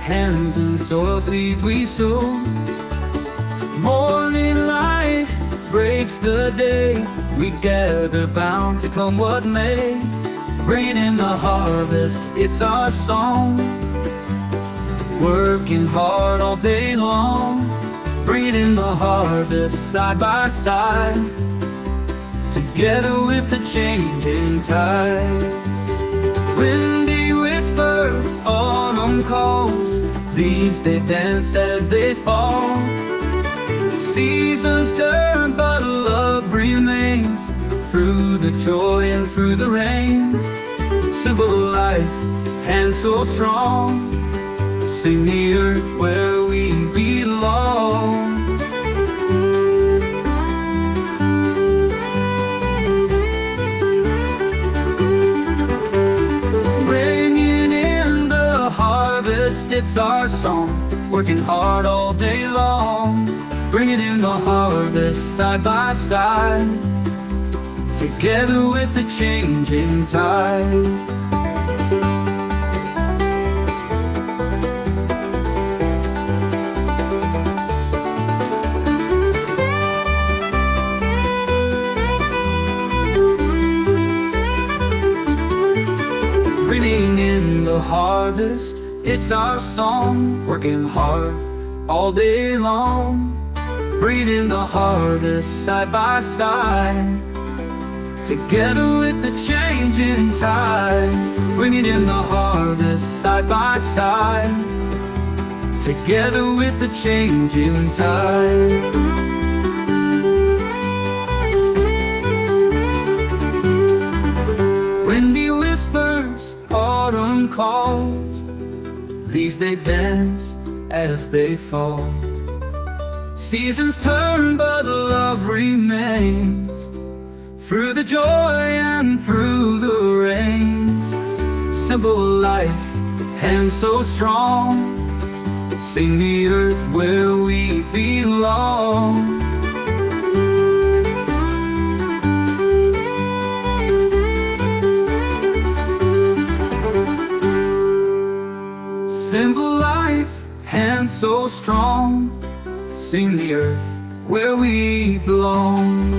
hands and soil seeds we sow. Morning light breaks the day. We gather bound to come what may. Bringing in the harvest, it's our song. Working hard all day long. Bringing in the harvest side by side, together with the changing tide. Windy whispers, autumn calls, leaves they dance as they fall. Seasons turn but love remains, through the joy and through the rains. Simple life, hands so strong, sing the earth where we belong. Bringing in the harvest, it's our song. Working hard all day long. Bringing in the harvest side by side, together with the changing tide. Bringing in the harvest, it's our song. Working hard all day long. Bringing in the harvest side by side, together with the changing tide. Bringing in the harvest side by side, together with the changing tide. Windy whispers, autumn calls, leaves they dance as they fall. Seasons turn but love remains, through the joy and through the rains. Simple life, hands so strong, sing the earth where we belong. Simple life, hands so strong, sing the earth where we belong.